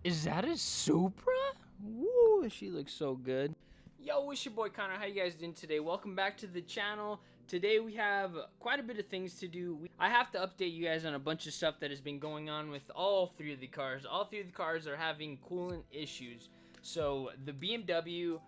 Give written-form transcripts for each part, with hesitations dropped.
Is that a Supra? Woo, she looks so good. Yo, it's your boy Connor. How you guys doing today? Welcome back to the channel. Today we have quite a bit of things to do. I have to update you guys on a bunch of stuff that has been going on with all three of the cars. All three of the cars are having coolant issues. So the BMW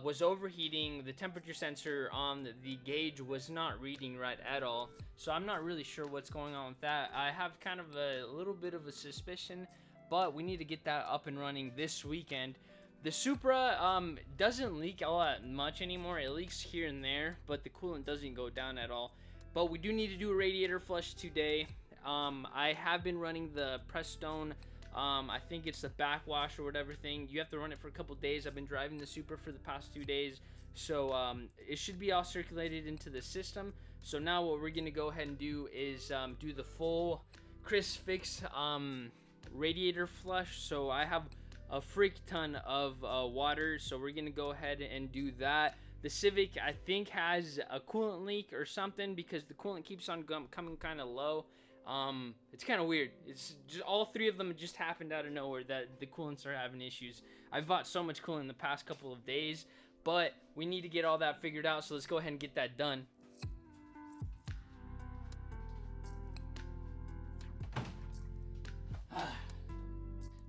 was overheating. The temperature sensor on the gauge was not reading right at all. So I'm not really sure what's going on with that. I have kind of a little bit of a suspicion, but we need to get that up and running this weekend. The Supra doesn't leak all that much anymore. It leaks here and there, but the coolant doesn't go down at all. But we do need to do a radiator flush today. I have been running the Prestone, I think it's the backwash or whatever thing. You have to run it for a couple days. I've been driving the Supra for the past 2 days, so it should be all circulated into the system. So now what we're gonna go ahead and do is do the full Chris Fix radiator flush. So I have a freak ton of water, so we're gonna go ahead and do that. The Civic, I think, has a coolant leak or something because the coolant keeps on coming kind of low. It's kind of weird. It's just all three of them just happened out of nowhere that the coolants are having issues. I've bought so much coolant in the past couple of days, but we need to get all that figured out, so let's go ahead and get that done.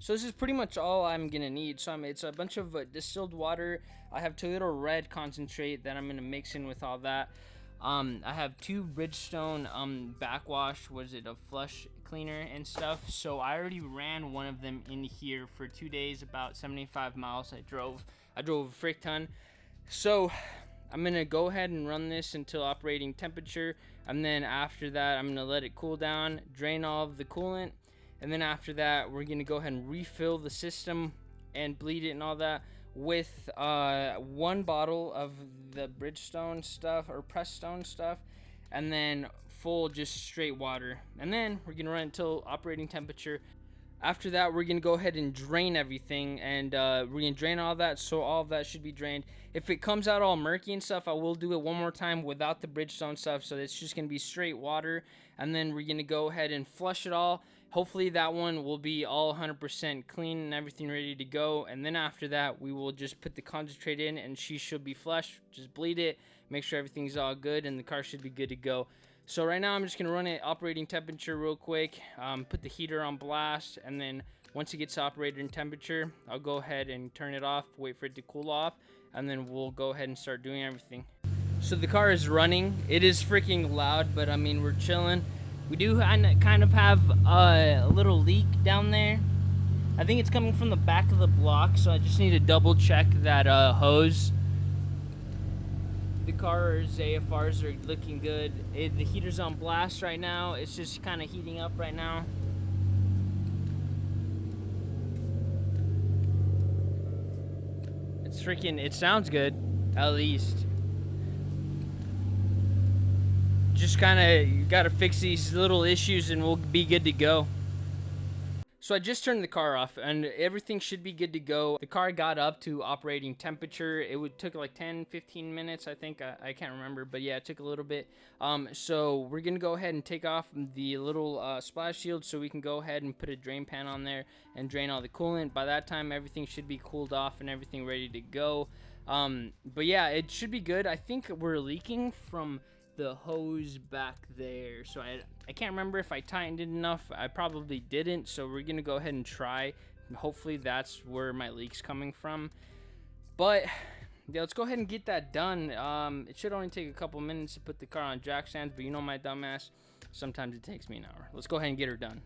So this is pretty much all I'm gonna need. So it's a bunch of distilled water. I have Toyota Red concentrate that I'm gonna mix in with all that. I have 2 Bridgestone backwash, was it a flush cleaner and stuff. So I already ran one of them in here for 2 days, about 75 miles. I drove a frick ton. So I'm gonna go ahead and run this until operating temperature, and then after that I'm gonna let it cool down, drain all of the coolant. And then after that, we're going to go ahead and refill the system and bleed it and all that with 1 bottle of the Bridgestone stuff or Prestone stuff, and then full just straight water. And then we're going to run until operating temperature. After that, we're going to go ahead and drain everything, and we're going to drain all that, so all of that should be drained. If it comes out all murky and stuff, I will do it one more time without the Bridgestone stuff, so it's just going to be straight water. And then we're going to go ahead and flush it all. Hopefully that one will be all 100% clean and everything ready to go. And then after that, we will just put the concentrate in, and she should be flush. Just bleed it, make sure everything's all good, and the car should be good to go. So right now I'm just gonna run it operating temperature real quick, put the heater on blast, and then once it gets operating temperature, I'll go ahead and turn it off, wait for it to cool off, and then we'll go ahead and start doing everything. So the car is running. It is freaking loud, but I mean, we're chilling. We do kind of have a little leak down there. I think it's coming from the back of the block, so I just need to double check that hose. The car's AFRs are looking good. The heater's on blast right now. It's just kind of heating up right now. It sounds good, at least. Just kind of, you gotta fix these little issues and we'll be good to go. So I just turned the car off and everything should be good to go. The car got up to operating temperature. It took like 10-15 minutes, I think. I can't remember, but yeah, it took a little bit. So we're gonna go ahead and take off the little splash shield so we can go ahead and put a drain pan on there and drain all the coolant. By that time, everything should be cooled off and everything ready to go. But yeah, it should be good. I think we're leaking from the hose back there, so I can't remember if I tightened it enough. I probably didn't, so we're gonna go ahead and try. Hopefully that's where my leak's coming from. But yeah, let's go ahead and get that done. It should only take a couple minutes to put the car on jack stands, but you know my dumbass, sometimes it takes me an hour. Let's go ahead and get her done.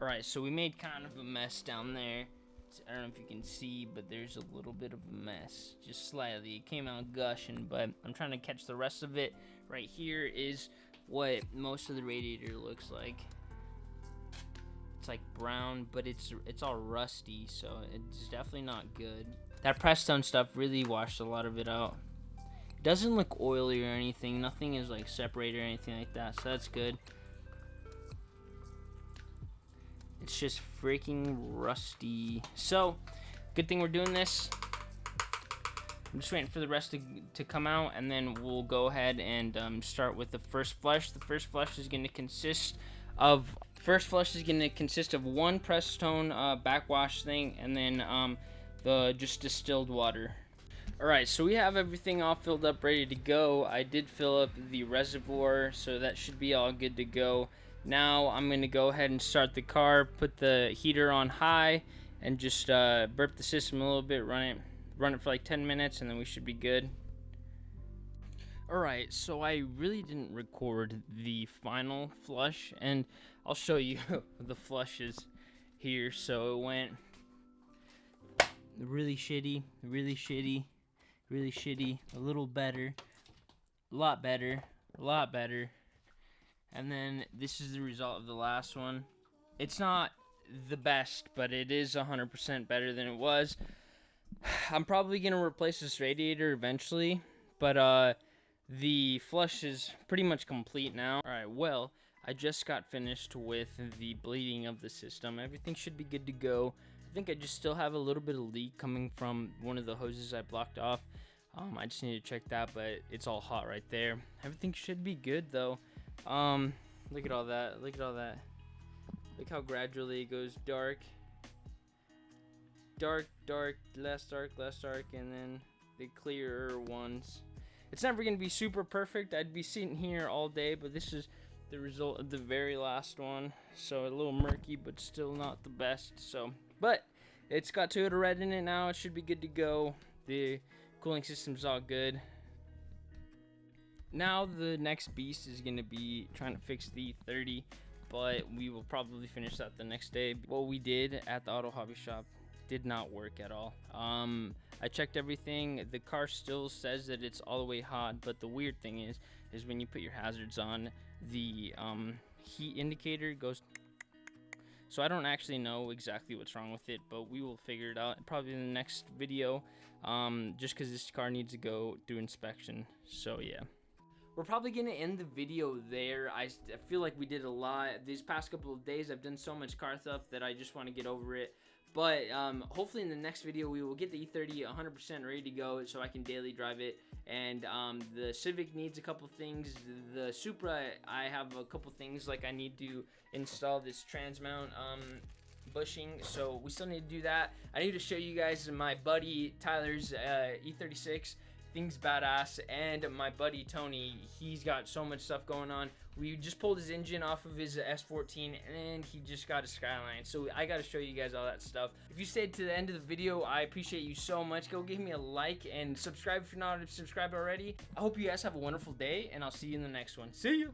Alright, so we made kind of a mess down there. I don't know if you can see, but there's a little bit of a mess, just slightly. It came out gushing, but I'm trying to catch the rest of it. Right here is what most of the radiator looks like. It's like brown, but it's all rusty, so it's definitely not good. That Prestone stuff really washed a lot of it out. It doesn't look oily or anything. Nothing is like separated or anything like that, so that's good. It's just freaking rusty. So, good thing we're doing this. I'm just waiting for the rest to come out, and then we'll go ahead and start with the first flush. The first flush is going to consist of one Prestone backwash thing, and then the just distilled water. Alright, so we have everything all filled up, ready to go. I did fill up the reservoir, so that should be all good to go. Now I'm going to go ahead and start the car, put the heater on high, and just burp the system a little bit, run it for like 10 minutes, and then we should be good. Alright, so I really didn't record the final flush, and I'll show you the flushes here. So it went really shitty, really shitty, really shitty, a little better, a lot better, a lot better. And then this is the result of the last one. It's not the best, but it is 100% better than it was. I'm probably going to replace this radiator eventually, but the flush is pretty much complete now. Alright, well, I just got finished with the bleeding of the system. Everything should be good to go. I think I just still have a little bit of leak coming from one of the hoses I blocked off. I just need to check that, but it's all hot right there. Everything should be good though. Look at all that. Look at all that. Look how gradually it goes dark, dark, less dark, and then the clearer ones. It's never going to be super perfect. I'd be sitting here all day, but this is the result of the very last one. So a little murky, but still not the best. So, but it's got Toyota Red in it now. It should be good to go. The cooling system's all good. Now the next beast is going to be trying to fix the 30, but we will probably finish that the next day. What we did at the auto hobby shop did not work at all. I checked everything. The car still says that it's all the way hot, but the weird thing is when you put your hazards on, the heat indicator goes. So I don't actually know exactly what's wrong with it, but we will figure it out probably in the next video, just because this car needs to go do inspection. So yeah. We're probably going to end the video there. I feel like we did a lot. These past couple of days, I've done so much car stuff that I just want to get over it. But hopefully in the next video, we will get the E30 100% ready to go so I can daily drive it. And the Civic needs a couple things. The Supra, I have a couple things, like I need to install this trans mount bushing, so we still need to do that. I need to show you guys my buddy Tyler's E36. Thing's badass, and my buddy Tony, he's got so much stuff going on. We just pulled his engine off of his S14, and he just got a Skyline, so I got to show you guys all that stuff. If you stayed to the end of the video, I appreciate you so much. Go give me a like and subscribe if you're not subscribed already. I hope you guys have a wonderful day, and I'll see you in the next one. See you.